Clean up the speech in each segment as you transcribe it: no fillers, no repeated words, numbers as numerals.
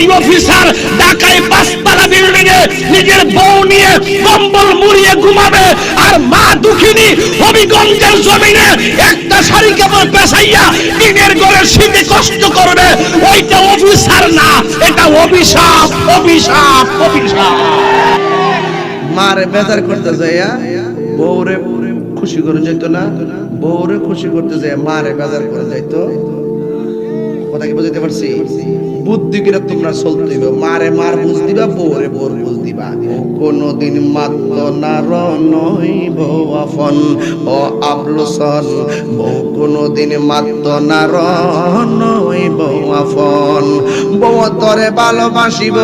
এই অফিসার ঢাকায় 5 তলা বিল্ডিং এ নিজের বউ নিয়ে কম্বল মুড়িয়ে ঘুমাবে, আর মা দুঃখিনী হবিগঞ্জের জমিনে একটা শাড়ি কাপড় পেছাইয়া টিনের ঘরে শীতে কষ্ট করবে, ওইটা অফিসার না, এটা অভিশাপ, অভিশাপ, অভিশাপ। মারে বেজার করতে যাইয়া বউরে খুশি করে যাইতো না, বউরে খুশি করতে যাইয়া মারে বেজার করে যাইতো। কথা কি বুঝতে পারছি? বুদ্ধি করে তোমরা চলতে হইবে। মারে মার বুঝ দিবা, বউরে বউর বুঝ দিবা। কোনদিন মাত্র না রনইব আফন ও আবলুসন, বউ কোনদিন মাত্র না রনইব আফন। বউ তরে ভালোবাসিব,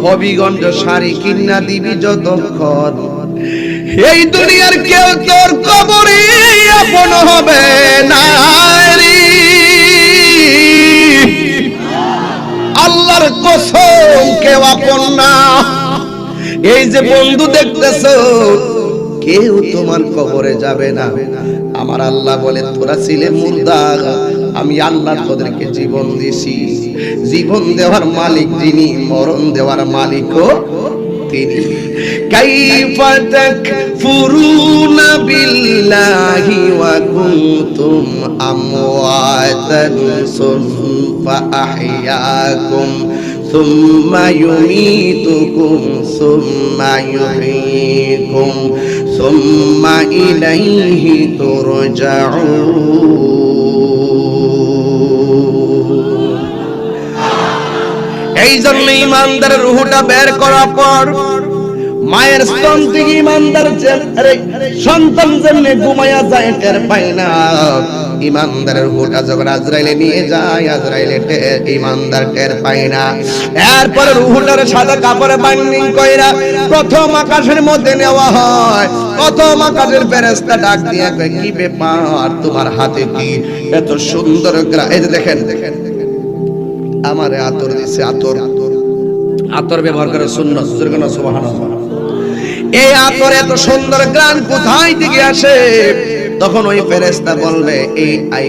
হবিগঞ্জ শাড়ি কিনা দিবি যতক্ষণ। এই দুনিয়ার কেউ তোর কবরে আপন হবে না রে। আল্লাহর কসম কেউ আপন না। এই যে বন্ধু দেখতেছো, কেউ তোমার কবরে যাবে না। আমার আল্লাহ বলে তোরা ছিলে মুর্দা, আমি আল্লাহ তোদেরকে জীবন দিছি। জীবন দেওয়ার মালিক যিনি, মরণ দেওয়ার মালিকও তিনি। কাইফা তাকফুরুনা বিল্লাহি ওয়া কুনতুম আমওয়াতান সুম্মা আহইয়াকুম সুম্মা ইউমীতুকুম সুম্মা ইউহয়ীকুম সুম্মা ইলাইহি তুরজাউন। এই জন্য ইমানদারের রূহটা বের করার পর মায়ের স্তন থেকে ইমানদার সন্তান যেমনি ঘুমায়া যায় টের পায় না, ইমানদারের রূহটা যখন আজরাইলে নিয়ে যায়, আজরাইলে ইমানদার টের পায় না। এরপর রূহটার সাদা কাপড়ে বাইন্ডিং কইরা প্রথম আকাশের মধ্যে নেওয়া হয়। প্রথম আকাশের ফেরেশতা ডাক দিয়ে কয়, কি ব্যাপার, তোমার হাতে কি এত সুন্দর গ্রান? এই যে দেখেন, আমারে আতর দিছে, আতর আতর ব্যবহার করে সুন্নাত, সুবহানাল্লাহ। এই আতর এত সুন্দর গ্রান কোথায় থেকে আসে? তখন ওই ফেরেশতা বলবে, এই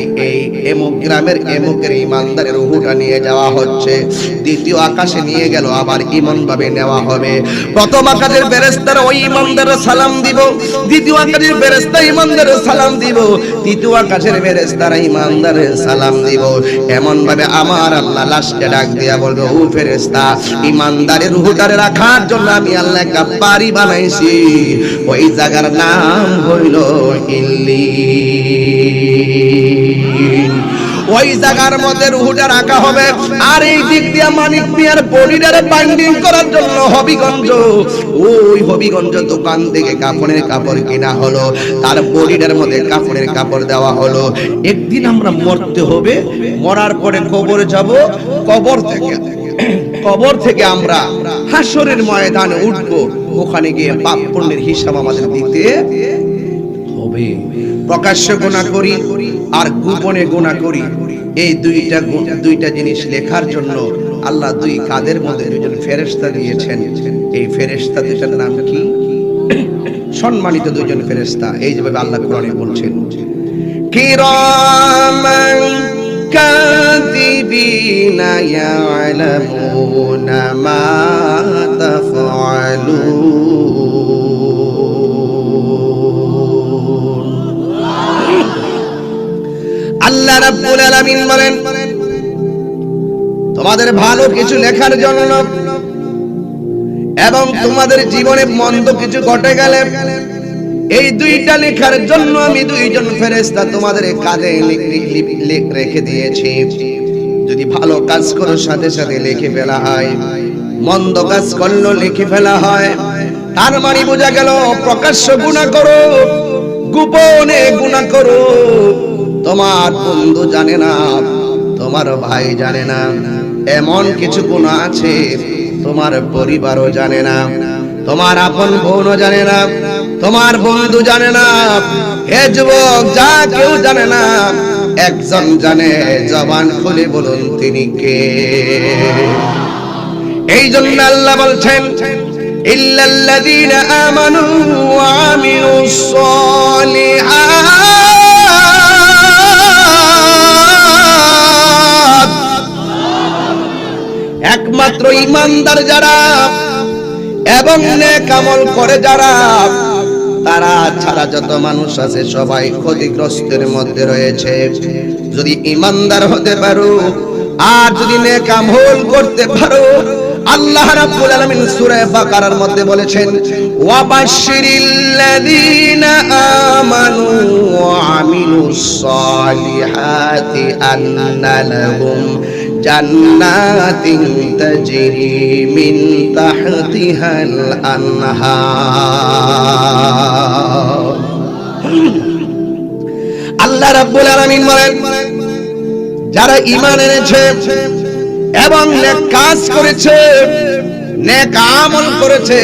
এমুক গ্রামের এমুকের ইমানদারের রূহটা নিয়ে যাওয়া হচ্ছে, দ্বিতীয় আকাশে নিয়ে গেল, আবার ইমান ভাবে নেওয়া হবে। প্রথম আকাশের ফেরেশতারা ওই ইমানদারের সালাম দিব, দ্বিতীয় আকাশের ফেরেশতা ইমানদারের সালাম দিব, তৃতীয় আকাশের ফেরেশতারা ইমানদারের সালাম দিব। এমন ভাবে আমার আল্লাহ লাশকে ডাক দিয়া বলবে, ও ফেরেশতা, ইমানদারের রূহটারে রাখার জন্য আমি আল্লাহ একটা বাড়ি বানাইছি, ওই জায়গার নাম হইল ইল্লি। ওই জায়গার মধ্যে রূহটা রাখা হবে। আর এই দিক দিয়ে মানিক মিয়ার বডিটারে বাইন্ডিং করার জন্য হবিগঞ্জ, ওই হবিগঞ্জ দোকান থেকে কাপড়ের কাপড় কিনা হলো, তার বডিটার মধ্যে কাপড়ের কাপড় দেওয়া হলো। একদিন আমরা মরতে হবে, মরার পরে কবরে যাব, কবর থেকে আমরা হাসরের ময়দানে উঠবো, ওখানে গিয়ে পাপ পুণ্যের হিসাব আমাদের দিতে হবে। প্রকাশ্যে গুনাহ করি আর গোপনে গুনাহ করি, এই দুইটা জিনিস লেখার জন্য আল্লাহ দুই কাদের মধ্যে দুইজন ফেরেশতা দিয়েছেন। এই ফেরেশতা দুইটার নাম কি? সম্মানিত দুইজন ফেরেশতা। এই যেভাবে আল্লাহ কোরআনে বলছেন, কিরামান কাতিবিনা ইয়ালামুনা মা তাফআলুন। আল্লাহ রাব্বুল আলামিন বলেন, তোমাদের ভালো কিছু লেখার জন্য এবং তোমাদের জীবনে মন্দ কিছু ঘটে গেলে এই দুইটা লেখার জন্য আমি দুইজন ফেরেশতা তোমাদের কাঁধে রেখে দিয়েছি। যদি ভালো কাজ করো সাথে সাথে লিখে ফেলা হয়, মন্দ কাজ করলো লিখে ফেলা হয়। তার মানে বোঝা গেল, প্রকাশ্য গুনাহ করো, গোপনে গুনাহ করো, তোমার বন্ধু জানে না, তোমার ভাই জানে না, এমন কিছু গুনাহ আছে তোমার পরিবারও জানে না, তোমার আপন বোনও জানে না, তোমার বন্ধু জানে না। হে যুবক, যা কেউ জানে না, একজন জানে, জবান খুলে বলুন তিনি কে? এই জন্য আল্লাহ বলছেন, ইল্লাল্লাযীনা আমানু ওয়া আমিলুস সালিহাত। একমাত্র ঈমানদার যারা এবং নেক আমল করে যারা, তারা ছাড়া যত মানুষ আছে সবাই ক্ষতিগ্রস্তের মধ্যে রয়েছে। যদি ঈমানদার হতে পারো আর যদি নেক আমল করতে পারো, আল্লাহ রাব্বুল আলামিন সূরা বাকারার মধ্যে বলেছেন, ওয়াবাশশিরিল্লাযীনা আমানু ওয়া আমিলুস সালিহাতি আন্না লাহুম জান্নাতিন তাজরি মিন তাহতিহাল আনহার। আল্লাহ রাব্বুল আলামিন বলেন, যারা ঈমান এনেছে এবং নেক কাজ করেছে, নেক আমল করেছে,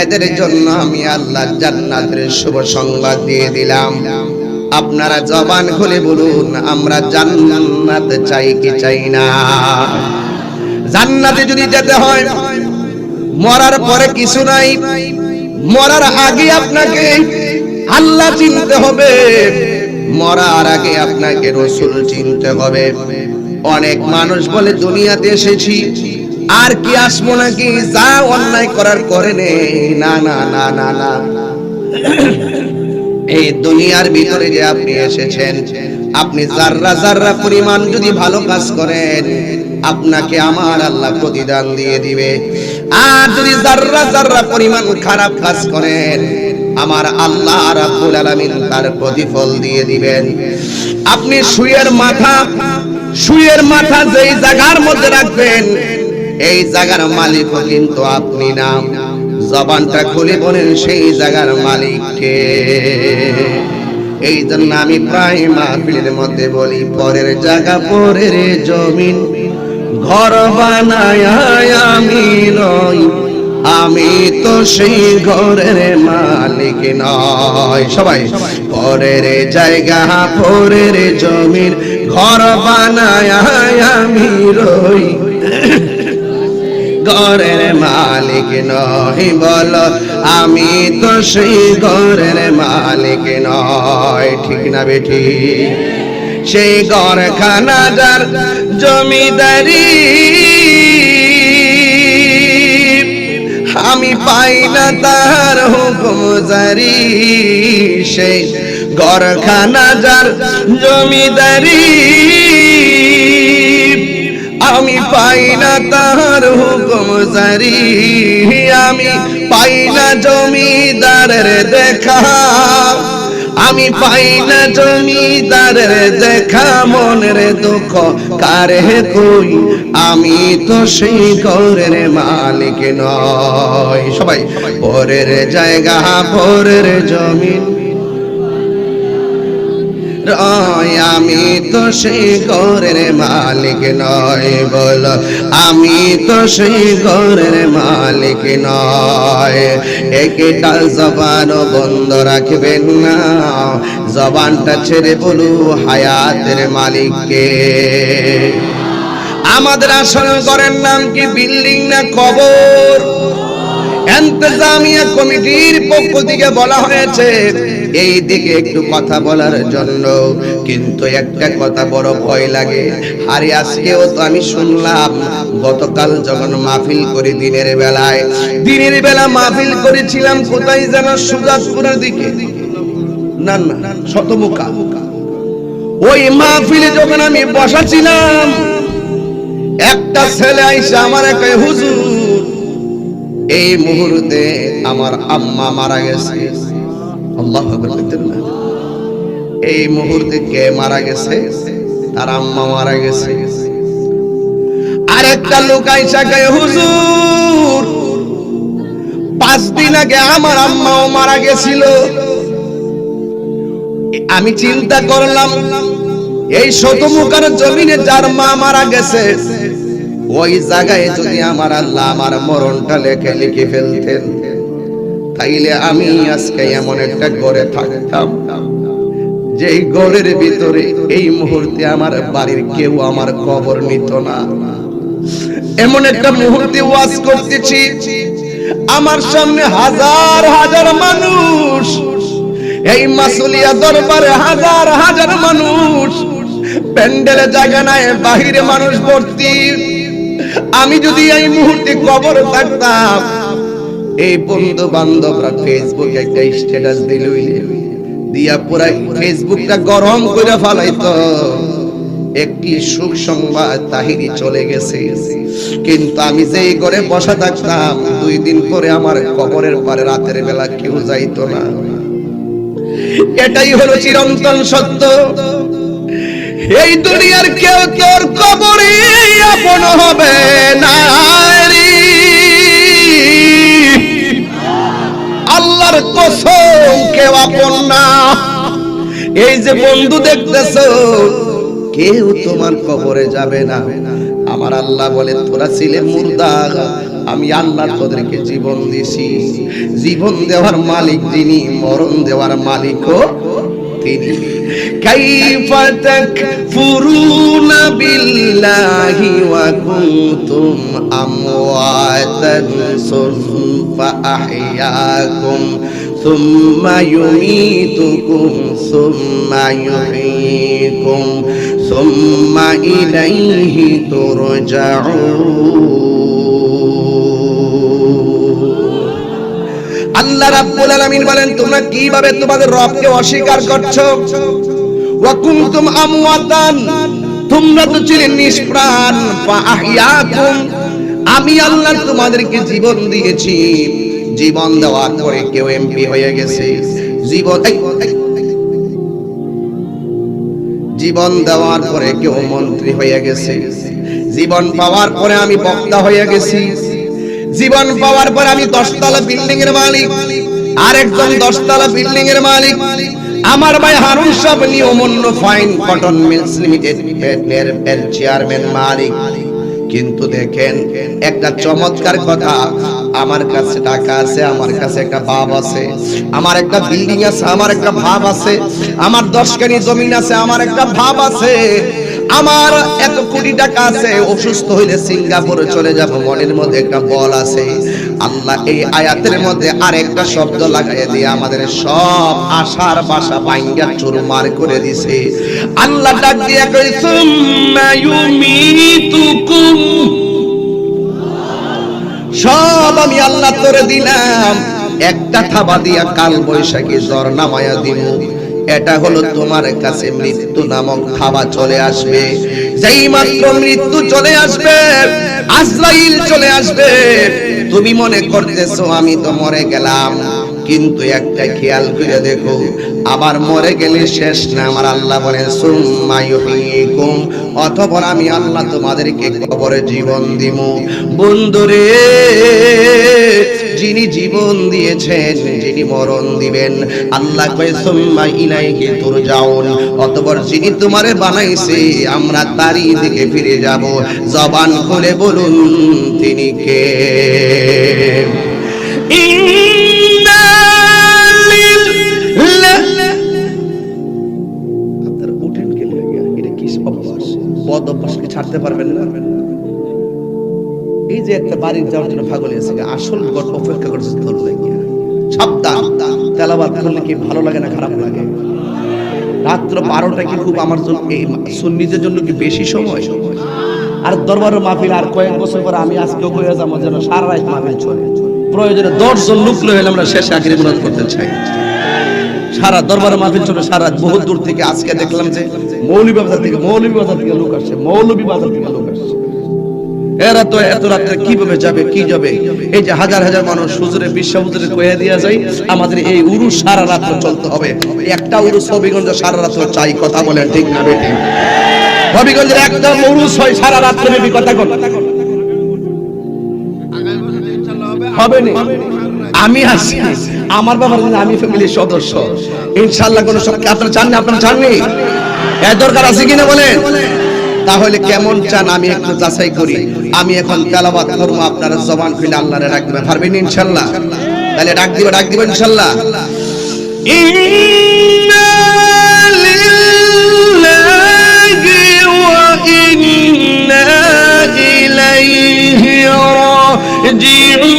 এদের জন্য আমি আল্লাহ জান্নাতের শুভ সংবাদ দিয়ে দিলাম। আপনারা জবান খুলে বলুন, আমরা জান্নাত চাই কি চাই না? জান্নাতে যদি যেতে হয়, মরার পরে কিছু নাই, মরার আগে আপনাকে আল্লাহ চিনতে হবে, মরার আগে আপনাকে রাসূল চিনতে হবে। অনেক মানুষ বলে দুনিয়াতে এসেছি আর কি আসবো নাকি, যা অন্যায় করার করে নে। না না না না না, এই দুনিয়ার ভিতরে যে আপনি এসেছেন, আপনি যাররা যাররা পরিমাণ যদি ভালো কাজ করেন, আপনাকে আমার আল্লাহ প্রতিদান দিয়ে দিবে। আর যদি যাররা যাররা পরিমাণ খারাপ কাজ করেন, আমার আল্লাহ রাব্বুল আলামিন তার প্রতিফল দিয়ে দিবেন। আপনি শুয়ের মাথা যেই জায়গার মধ্যে রাখবেন, এই জায়গার মালিকও কিন্তু আপনি না। জবানটা খুলে বলেন সেই জায়গার মালিক কে? এই জন্য আমি প্রায় মাহফিলের মধ্যে বলি, পরের জায়গা পরের জমিন, ঘর বানায় আমি নই, আমি তো সেই ঘরের মালিক নয়। সবাই পরের জায়গা পরের জমিন, ঘর বানায় আমি রই, ঘরের মালিক নয়। বলো আমি তো সেই ঘরের মালিক নয়, ঠিক না বেঠি? সেই ঘরখানা যার জমিদারি, আমি পাই না তার হুকুম জারি। সেই ঘরখানা যার জমিদারি, আমি পাই না তার হুকুম জারি। আমি পাই না জমিদারের দেখা, আমি পাই না জমিদারের দেখা। মনের দুঃখ কারে কই, আমি তো সেই ঘরের মালিক নয়। সবাই পরের জায়গা পরের জমিন রয়, আমি তো সেই ঘরের মালিক নয়। বল আমি তো সেই ঘরের মালিক নয়। একটা জবানও বন্ধ রাখবেন না, জবানটা ছেড়ে বলু হায়াতের মালিককে। আমাদের আসল ঘরের নাম কি বিল্ডিং না কবর? ইন্তেজামিয়া কমিটির পক্ষ থেকে বলা হয়েছে এই দিকে একটু কথা বলার জন্য, কিন্তু একটা কথা বড় ভয় লাগে। আরে আজকেও তো আমি শুনলাম, গতকাল যখন মাহফিল করে দিনের বেলা মাহফিল করেছিলাম কোথায় যেন, সুজাতপুরের দিকে, না না শতমুখা। ওই মাহফিলে যখন আমি বসাছিলাম, একটা ছেলে আইসা আমার একটা, হুজুর এই মুহূর্তে আমার আম্মা মারা গেছে। আল্লাহু আকবার। এই মুহূর্তে কে মারা গেছে? তার আম্মা মারা গেছে। আর একটা লোক আইসা কয়, হুজুর 5 দিন আগে আমার আম্মাও মারা গেছিল। আমি চিন্তা করলাম, এই শতমুখার জমিনে যার মা মারা গেছে, ওই জায়গায় যদি আমার আল্লাহ আমার মরণটা লিখে ফেলতেন, তাইলে আমি আজকে এমন একটা ঘরে থাকতাম যেই ঘরের ভিতরে এই মুহূর্তে আমার বাড়ির কেউ আমার কবর নিত না। এমন একটা মুহূর্তে ওয়াজ করতেছি, আমার সামনে হাজার হাজার মানুষ, এই মাসুলিয়া দরবারে হাজার হাজার মানুষ, প্যান্ডেলে জায়গা নাই, বাহিরে মানুষ ভর্তি। আমি যদি এই মুহূর্তে কবরে থাকতাম, এই বন্ধু বান্ধবরা ফেসবুকে একটা স্ট্যাটাস দিল, দিয়া পুরা ফেসবুকটা গরম করে ফেলাইতো, একটি সুখ সংবাদ তাহিরি চলে গেছে। কিন্তু আমি যেই ঘরে বসা থাকতাম, 2 দিন পরে আমার কবরের পারে রাতের বেলা কেউ যাইতো না। এটাই হলো চিরন্তন সত্য। এই দুনিয়ার কেউ তোর কবরে আপন হবে না রে। আল্লাহর কসম কেউ আপন না। এই যে বন্ধু দেখতেছো, কেউ তোমার কবরে যাবে না। আমার আল্লাহ বলে তোরা ছিলে মুর্দা, আমি আল্লাহ তোদেরকে জীবন দিছি। জীবন দেওয়ার মালিক যিনি, মরণ দেওয়ার মালিকও তিনি। কাইফা তাকফুরুনা বিল্লাহি ওয়া কুনতুম আমওয়াতান সুম্মা আহইয়াকুম সুম্মা ইউমীতুকুম সুম্মা ইউহয়ীকুম সুম্মা ইলাইহি তুরজাউন। আল্লাহ রাব্বুল আলামিন বলেন, তোমরা কিভাবে তোমাদের রবকে অস্বীকার করছো? ওয়া কুনতুম আমওয়াতান, তোমরা তো ছিলে নিষ্প্রাণ। ফাআহইয়াকুম, আমি আল্লাহ তোমাদেরকে জীবন দিয়েছি। জীবন দেওয়ার পরে কেউ এমপি হয়ে গেছে, জীবন দেওয়ার পরে কেউ মন্ত্রী হয়ে গেছে, জীবন পাওয়ার পরে আমি বক্তা হয়ে গেছি, জীবন পাওয়ার পর আমি 10 তলা বিল্ডিং এর মালিক, আরেকজন 10 তলা বিল্ডিং এর মালিক। আমার ভাই হারুন সাহেব নিয়মন্য ফাইন কটন মিলস লিমিটেড এর চেয়ারম্যান মালিক। কিন্তু দেখেন একটা চমৎকার কথা, আমার কাছে টাকা আছে, আমার কাছে একটা ভাব আছে, আমার একটা বিল্ডিং আছে, আমার একটা ভাব আছে, আমার 10 কানি জমি আছে, আমার একটা ভাব আছে, আমার 1 কোটি টাকা আছে, অসুস্থ হইলে সিঙ্গাপুরে চলে যাব, মনের মধ্যে একটা বল আছে। আল্লাহ এই আয়াতের মধ্যে আরেকটা শব্দ লাগাইয়া দিয়ে আমাদের সব আশার বাসা ভাঙ্গা চুরমার করে দিছে। আল্লাহ ডাক দিয়া কই, সুম্মা ইউমীতুকুম, সব আমি আল্লাহ তোরে দিলাম, একটা থাবা দিয়া কাল বৈশাখী জ্বর নামায়া দিব। এটা হলো তোমার কাছে মৃত্যু নামক থাবা চলে আসবে। যেই মাত্র মৃত্যু চলে আসবে, আজরাইল চলে আসবে, তুমি মনে করতেছো আমি তো মরে গেলাম, কিন্তু একটা খেয়াল করে দেখো, আবার মরে গেলে শেষ না। আমার আল্লাহ বলেন সুম্মা ইউহয়ীকুম, অতঃপর আমি আল্লাহ তোমাদেরকে কবরে জীবন দিব। বন্ধুরে, যিনি জীবন দিয়েছেন, যিনি মরণ দিবেন, আল্লাহ কয় সুম্মা ইলাইহি তুরজাউন, অতঃপর যিনি তোমারে বানাইছে আমরা তারই দিকে ফিরে যাব। জবান খুলে বলুন তিনি কে? আপনারা উঠেন কে লাগে? এটা কি অভ্যাস? বদ অভ্যাসকে ছাড়তে পারবেন না। এই যে একটা বাড়ির যাওয়ার জন্য পাগল হয়েছে, আসল গড অপেক্ষা করছে তোর লাগিয়া। সাবধান, তেলাওয়াত করলে কি ভালো লাগে না খারাপ লাগে? রাত্র 12টা কি খুব আমার জন্য, এই সুন্নিদের জন্য কি বেশি সময়? আর দরবারের মাহফিল আর কয়েক বছর পরে আমি আজকেও কইয়া যাবো যেন সারা রাত মাহফিল চলে, প্রয়োজনে 10 জন লোক লইলে আমরা শেষে আখিরি মুনাজাত করতে চাই। সারা দরবারের মাহফিল চলে সারা রাত, বহুত দূর থেকে। আজকে দেখলাম যে মৌলভীবাজার থেকে লোক আসছে, মৌলভীবাজার থেকে লোক আসছে। এরা তো এত রাত্রে কিভাবে যাবে, কি যাবে? এই যে হাজার হাজার মানুষ হুজুরে বিশ্ব হুজুরে কইয়া দিয়া যায়, আমাদের এই উরুস সারা রাত চলতে হবে। একটা উরুস হবিগঞ্জ সারা রাত চাই, কথা বলেন ঠিক না বেটি? হবিগঞ্জের একটা উরুস হয় সারা রাত বেবি, কথা কর হবে না? আমি আছি, আমার বাবার আমি ফ্যামিলির সদস্য, ইনশাআল্লাহ। কোন সব আপনারা চাননি? আপনারা চাননি? এর দরকার আছে কিনা বলেন? তাহলে কেমন চান আমি একটু যাচাই করি। আমি এখন তেলাওয়াত করব, আপনারা জবান খুলে আল্লাহরে রাখবেন, পারবেন ইনশাআল্লাহ? তাহলে ডাক দিব ইনশাআল্লাহ। ইন্না লিল্লাহি ওয়া ইন্না ইলাইহি রাজিউন।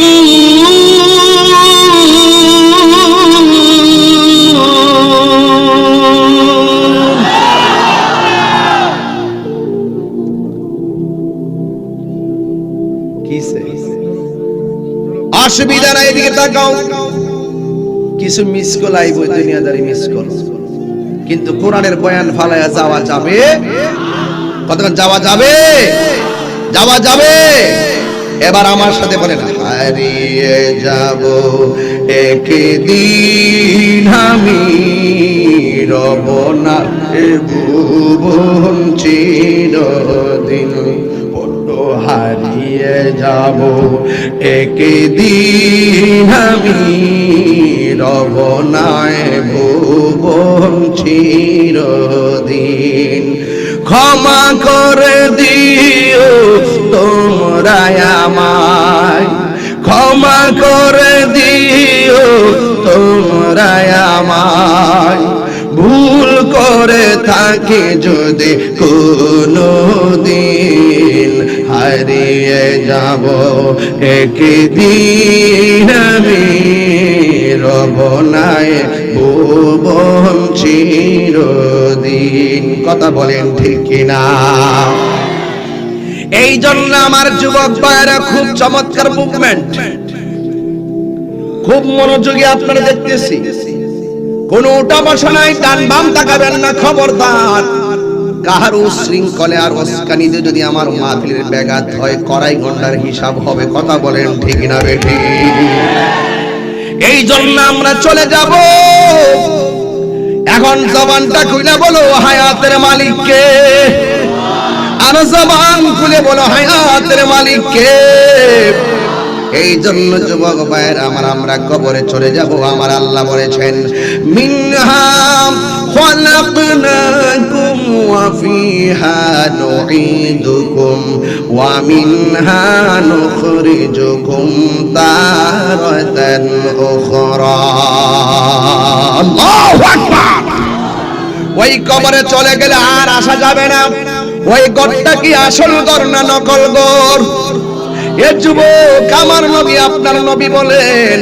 কিসে অসুবিধা নাই, এদিকে তাকাও। কিছু মিস কল আইব, দুনিয়াদারি মিস কল, কিন্তু কোরআনের বয়ান ফালায়া যাওয়া যাবে? কতক্ষণ যাওয়া যাবে? যাওয়া যাবে? এবার আমার সাথে বলেন, হারিয়ে যাব একদিন আমি, রব না ভুবন চিরদিন। হারিয়ে যাব একদিন আমি, রব না ভুবন চিরদিন। ক্ষমা করে দিও তোমরা আমায়, ক্ষমা করে দিও তোমরা আমায়, ভুল করে থাকি যদি কোনো দিন। হারিয়ে যাব একদিন আমি, রব নাই ভুবন চিরদিন। কথা বলেন ঠিক কিনা? এই জন্য আমার যুবক ভাইরা খুব চমৎকার মুভমেন্ট, খুব মনোযোগী আপনারা দেখতেছি। কোন উঠা বসা নাই, ডান বাম তাকাবেন না, খবরদার। কাহার উশৃঙ্খলে আর উস্কানিতে যদি আমার মাহফিলের ব্যাঘাত হয়, কড়াই ঘন্টার হিসাব হবে। কথা বলেন ঠিক না বেঠি? এই জন্য আমরা চলে যাব। এখন জবানটা খুলে বলো হায়াতের মালিককে, আর জবান খুলে বলো হায়াতের মালিককে। এই জন্য যুবক ভাইয়ের আমরা কবরে চলে যাব। আমার আল্লাহ বলেছেন, মিনহা খালাকনাকুম ওয়া ফিহা নুঈদুকুম ওয়া মিনহা নুখরিজুকুম তারাতান উখরা। আল্লাহু আকবার। ওই কবরে চলে গেলে আর আসা যাবে না। ওই ঘরটা কি আসল ঘর না নকল ঘর? এ যুবক, আমার নবী আপনার নবী বলেন,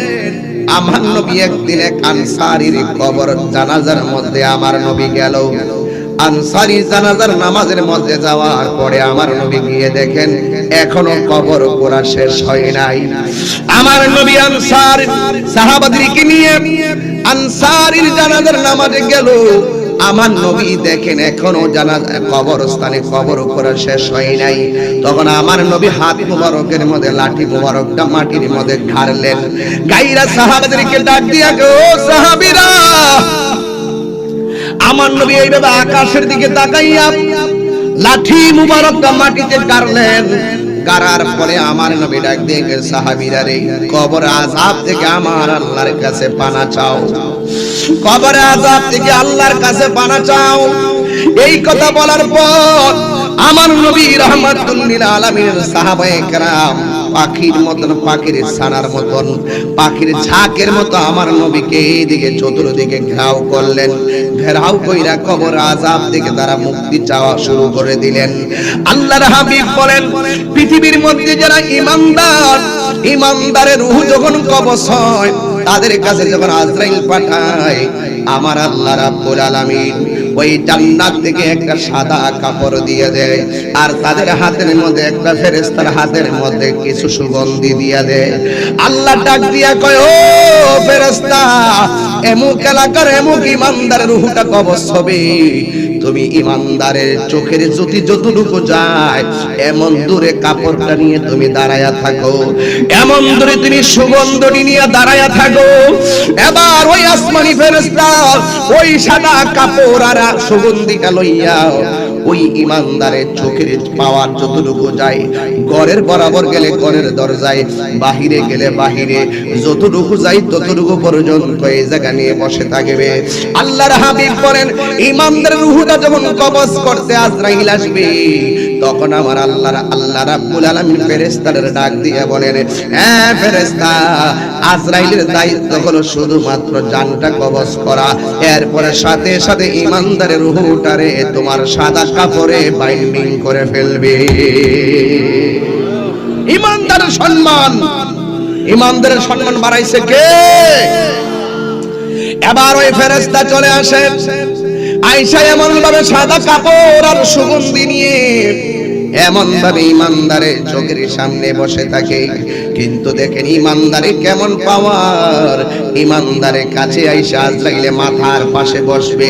আমার নবী একদিন এক আনসারীর কবর জানাজার মধ্যে আমার নবী গেল। আনসারী জানাজার নামাজের মধ্যে যাওয়ার পরে আমার নবী গিয়ে দেখেন এখনো কবর করা শেষ হয় নাই। আমার নবী আনসার সাহাবাদেরকে নিয়ে আনসারীর জানাজার নামাজে গেল। আমার নবী দেখেন এখনো জানাজা কবরস্থানে কবর করা শেষ হয় নাই। তখন আমার নবী হাত মুবারকের মধ্যে লাঠি মুবারকটা মাটির মধ্যে ঢাললেন। গাইরা সাহাবাদেরকে ডাক দিয়া, ও সাহাবীরা, আমার নবী এইভাবে আকাশের দিকে তাকাইয়া লাঠি মুবারকটা মাটিতে গাড়লেন। গাড়ার পরে আমার নবী ডাক দিয়ে, সাহাবীরা রে, কবর আযাব থেকে আমার আল্লাহর কাছে পানা চাও, কবর আযাব থেকে আল্লাহর কাছে পানা চাও। এই কথা বলার পর আমার নবী রাহমাতুল লিল আলামিনের সাহাবায়ে কেরাম পাখির মতন, পাখির ছানার মতন, পাখির ঝাঁকের মতো আমার নবীকে এইদিকে চতুর্দিকে ঘেরাও করলেন। ঘেরাও কইরা কবর আযাব থেকে তারা মুক্তি চাওয়া শুরু করে দিলেন। আল্লাহর হাবিব বলেন, পৃথিবীর মধ্যে যারা ঈমানদার, ঈমানদারের রূহ যখন কবজ হয়, তাদের কাছে যখন আজরাইল পাঠায়, আমার আল্লাহ রাব্বুল আলামিন ওই জান্নাত থেকে একটা সাদা কাপড় দিয়ে দেয়, আর তাদের হাতের মধ্যে একটা ফেরেশতার হাতের মধ্যে কিছু সুগন্ধি দিয়ে দেয়। আল্লাহ ডাক দিয়া কয়, ও ফেরেশতা, এমুক এলাকার এমুক ঈমানদারের রূহটা কবজ হবে, তুমি ঈমানদারের চোখের জ্যোতি যতটুকু যায় এমন দূরে কাপড়টা নিয়ে তুমি দাঁড়ায়া থাকো, এমন দূরে তুমি সুগন্ধটি নিয়ে দাঁড়ায়া থাকো। এবার ওই আসমানি ফেরেশতা ওই সাদা কাপড় আর সুগন্ধিটা লইয়া ওই ঈমানদারের চোখের পাওয়ার যতটুকু যায়, ঘরের বরাবর গেলে ঘরের দরজায়, বাহিরে গেলে বাহিরে, যতটুকু যাই ততটুকু পর্যন্ত এই জায়গা নিয়ে বসে থাকবে। আল্লাহর হাবিব বলেন, ঈমানদারের রূহটা যখন কবজ করতে আজরাইল আসবে, তখন আমার আল্লাহ রাব্বুল আলামিন ফেরেশতাদের ডাক দিয়ে বলেন, হ্যাঁ ফেরেশতা, আজরাইলের দায়িত্ব হলো শুধুমাত্র জানটা কবজ করা, এরপরে সাথে সাথে ঈমানদারের রূহটারে তোমার সাদা কাপড়ে বাইন্ডিং করে ফেলবে। ঈমানদারের সম্মান, ঈমানদারের সম্মান বাড়াইছে কে? এবার ওই ফেরেশতা চলে আসে, আয়েশা এমন ভাবে সাদা কাপড় আর সুগন্ধি নিয়ে এমন ভাবে ইমানদারের চোখের সামনে বসে থাকে। কিন্তু দেখেন ইমানদারে কেমন পাওয়ার, ইমানদারের কাছে আইসা আজরাইলে মাথার পাশে বসবে,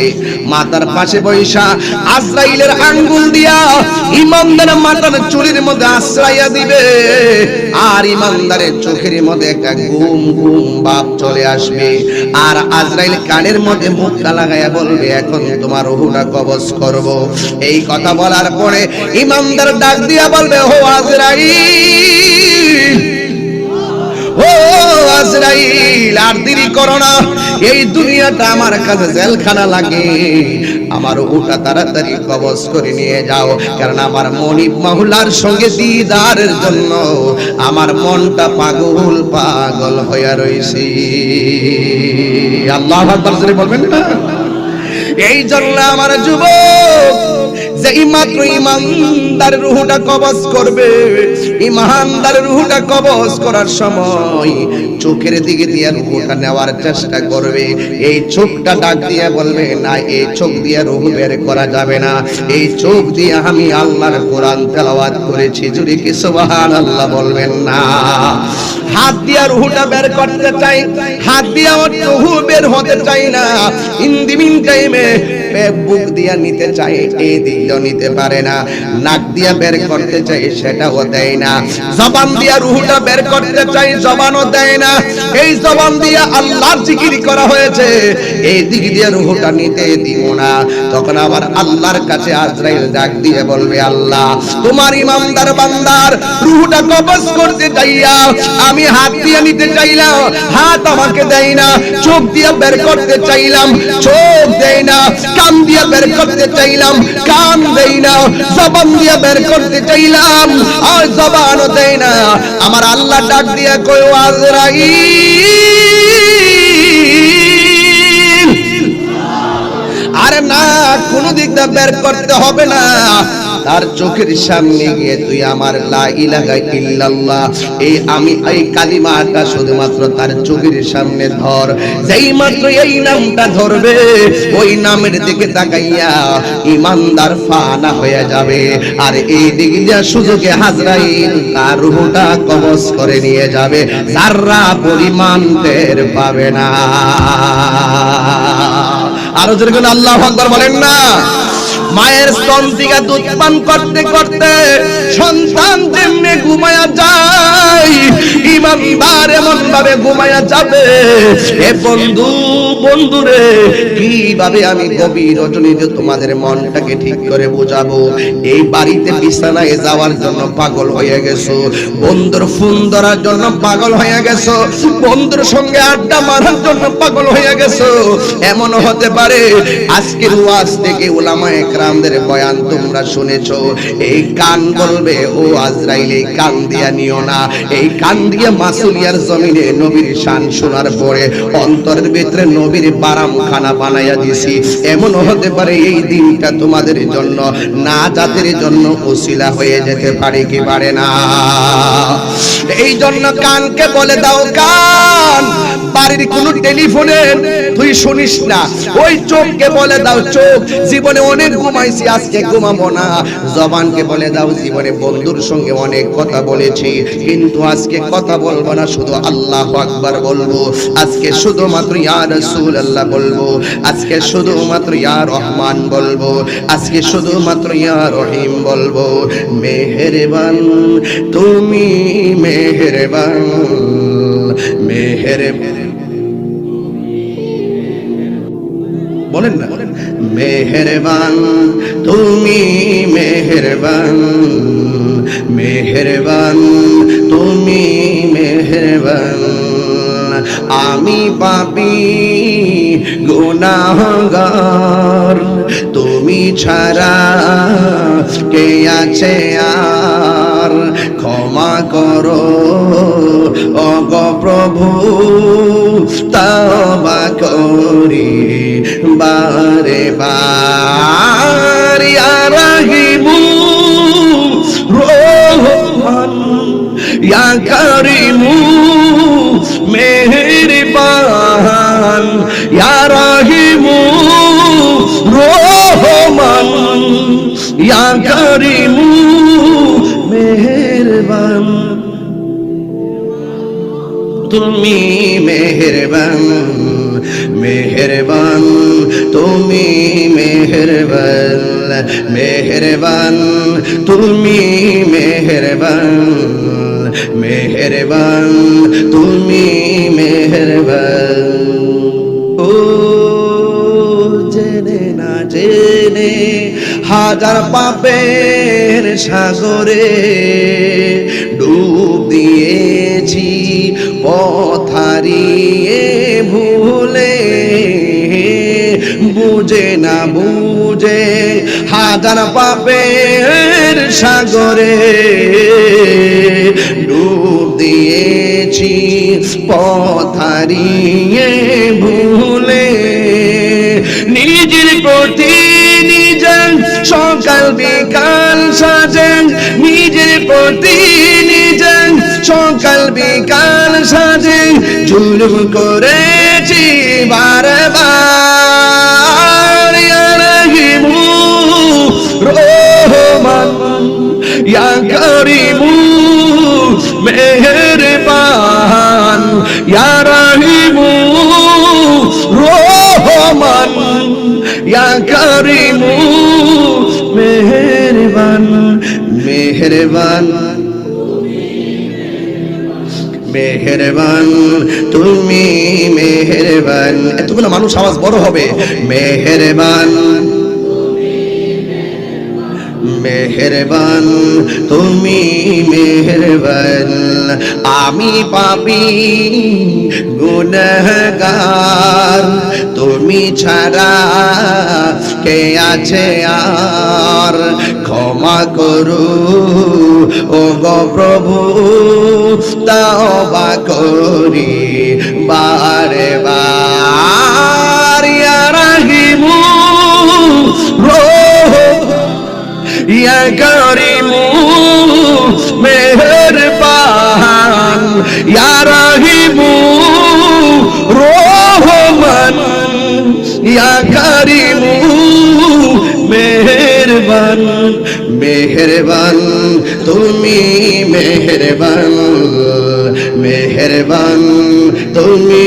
মাথার পাশে বৈশা আজরাইলের আঙ্গুল দিয়া ইমানদারের মাথার চুলের মধ্যে আশ্রয়া দিবে। আর ইমানদারের চোখের মধ্যে একটা ঘুম ঘুম ভাব চলে আসবে। আর আজরাইল কানের মধ্যে মুখটা লাগাইয়া বলবে, এখন তোমার রূহটা কবজ করব। এই কথা বলার পরে ইমানদার ডাক দিয়া বলবে, ও আজরাইল, ও আজরাইল, আর দেরি করো না, এই দুনিয়াটা আমার কাছে জেলখানা লাগে, আমার ওটা তাড়াতাড়ি কবজ করে নিয়ে যাও। কারণ আমার মনিব মাওলার সঙ্গে দিদারের জন্য আমার মনটা পাগল পাগল হয়ে রয়েছে। আল্লাহু আকবার জোরে বলবেন না? এই জন্য আমার যুবক, যেই মাত্র ইমানদার রূহটা কবজ করবে, ইমানদার রূহটা কবজ করার সময় চোখের দিকে দিয়ে রূহটা নেওয়ার চেষ্টা করবে। এই চোখটা ডাক দিয়ে বলবে, না, এই চোখ দিয়ে রূহ বের করা যাবে না, এই চোখ দিয়ে আমি আল্লাহর কোরআন তেলাওয়াত করেছি। যদি কি সুবহানাল্লাহ বলবেন না? হাত দিয়ে রূহটা বের করতে চাই, হাত দিয়ে রূহ বের হতে চাই না। ইন দি মিন টাইমে বুক দিয়া নিতে চাই, এই দিকটাও নিতে পারে না। নাক দিয়া বের করতে চাই, সেটাও দেয় না। জবান দিয়া রূহটা বের করতে চাই, জবানও দেয় না। এই জবান দিয়া আল্লাহর জিকির করা হয়েছে, এই দিক দিয়ে রূহটা নিতে দিব না। তখন আবার আল্লাহর কাছে আজরাইল ডাক দিয়ে বলবে, আল্লাহ, তোমার ইমানদার বান্দার রূহটা কবজ করতে চাইয়া আমি হাত দিয়ে নিতে চাইলাম, হাত আমাকে দেয় না। চোখ দিয়ে বের করতে চাইলাম, চোখ দেয় না। কান দিয়ে বের করতে চাইলাম, কান দেয় না। জবান দিয়ে বের করতে চাইলাম, আর জবানও দেয় না। আমার আল্লাহ ডাক দিয়ে কয়, আজরাইল, আরে না, কোন দিক দিয়ে বের করতে হবে না, তার চোখের সামনে গিয়ে তুই আমার লা ইলাহা ইল্লাল্লাহ, আমি এই কালিমাটা শুধুমাত্র তার চোখের সামনে ধর। যেই মাত্র এই নামটা ধরবে, ওই নামের দিকে তাকাইয়া ইমানদার ফানা হয়ে যাবে। আর এই দিক দিয়ে সুযোগে আজরাইল তার রূহটা কবজ করে নিয়ে যাবে, যারা পরিমাণ টের পাবে না। আরো জোরে করে আল্লাহু আকবার বলেন না? মায়ের স্তন থেকে দুধ পান করতে করতে সন্তান যেমনি ঘুমায়া যায়, ইমানদার এমন ভাবে ঘুমায়া যাবে। এ বন্ধু, বন্ধুরে, কিভাবে আমি গভীর রজনীতে তোমাদের মনটাকে ঠিক করে বোঝাবো? এই বাড়িতে বিছানায় যাওয়ার জন্য পাগল হয়ে গেছো, বন্ধুর ফোন ধরার জন্য পাগল হয়ে গেছো, বন্ধুর সঙ্গে আড্ডা মারার জন্য পাগল হয়ে গেছো। এমন হতে পারে আজকের ওয়াজ থেকে উলামায়ে কেরামদের বয়ান তোমরা শুনেছো, এই কান বলবে, ও আজরাইল, এই কান দিয়া নিও না। এই কান দিয়ে মাসুলিয়ার জমিনে নবীর শান শোনার পরে অন্তরের ভিতরে নবীর বারামখানা বানাইয়া দিছি। এমন হতে পারে এই দিনটা তোমাদের জন্য নাজাতের জন্য ওসিলা হয়ে যেতে পারে, কি পারে না? এই জন্য কানকে বলে দাও, কান, বাড়ির কোন টেলিফোনে তুই শুনিস না। ওই চোখকে বলে দাও, চোখ, জীবনে অনেক ঘুমাইছি, আজকে ঘুমাবো না। জবানকে বলে দাও, জীবনে বন্ধুর সঙ্গে অনেক কথা বলেছি, কিন্তু আজকে কথা বলবো না, শুধু আল্লাহু আকবার বলবো। আজকে শুধুমাত্র ইয়া রাসূলুল্লাহ বলবো, আজকে শুধুমাত্র ইয়া রহমান বলবো, আজকে শুধুমাত্র ইয়া রহিম বলবো। মেহেরবান তুমি, মেহেরবান, মেহেরবান, বলেন না, মেহেরবান তুমি, মেহেরবান, মেহেরবান তুমি, মেহেরবান। আমি পাপী গুনাহগার, তুমি ছাড়া কে আছে আর? ক্ষমা করো ওগো প্রভু, তওবা করি বারে বার। ইয়া রাহিমু রহমান, ইয়া কারিমু মেহেরবান, ইয়া রাহিমু রহমান, ইয়া কারিমু তুমি মেহেরবান, মেহেরবান তুমি মেহেরবান, মেহেরবান তুমি মেহেরবান, মেহেরবান তুমি মেহেরবান। ও জেনে না জেনে হাজার পাপের সাগরে ডুব দিয়েছি, পথ হারিয়ে ভুলে, বুঝে না বুঝে হাজার পাপের সাগরে ডুব দিয়েছি, পথ হারিয়ে ভুলে। নিজের প্রতি নিজের সকাল বিকাল সাজেন, নিজের প্রতি নিজের সকাল বিকাল সাজেন, জুলুম করেছি বারবার। ইয়া রাহিমু রহমান, ইয়া করিমু মেহেরবান, ইয়া রাহিমু রহমান, ইয়া করিমু মেহেরবান, মেহেরবান মেহেরবান তুমি মেহেরবান। এতগুলো মানুষ আওয়াজ বড় হবে। মেহেরবান, মেহেরবান তুমি মেহেরবান। আমি পাপী গুনাহগার, তুমি ছাড়া কে আছে আর? ক্ষমা করো ও গো প্রভু, তওবা করি বারে বার। ইয়া রাহিমু ইয়া করিমু মেহেরবান, ইয়া রাহিমু রহমান, ইয়া করিমু মেহেরবান, মেহেরবান তুমি মেহেরবান, মেহেরবান তুমি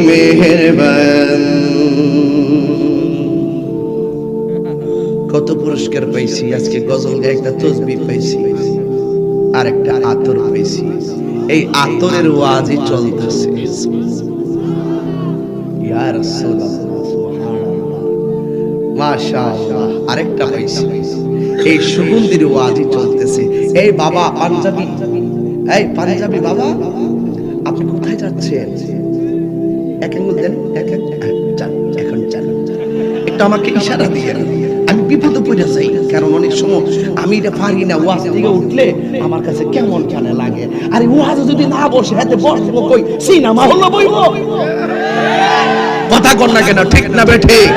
মেহেরবান। কত পুরস্কার পাইছি আজকে, গজল গায়ে একটা তসবিহ পাইছি, আর একটা আতর পাইছি। এই আতরের ওয়াজই চলতেছে। ইয়া রাসূলুল্লাহ সুবহানাল্লাহ, মাশাআল্লাহ। আরেকটা পাইছি, এই সুগন্ধির ওয়াজই চলতেছে। এই বাবা পাঞ্জাবি, এই পাঞ্জাবি বাবা, আপনি কোথায় যাচ্ছেন? এক আঙ্গুল দেন, এক এখন চান একটু আমাকে ইশারা দিয়ে। আমি বিপদে পড়ে যাই, কারণ অনেক সময় আমি এটা পারি না। ওয়াজ থেকে উঠলে আমার কাছে কেমন কেন লাগে। আরে ওয়াজ যদি না বসে হাতে বসবো কই, সিনেমা হলো বইব? কথা কর না কেন, ঠিক না বে ঠিক?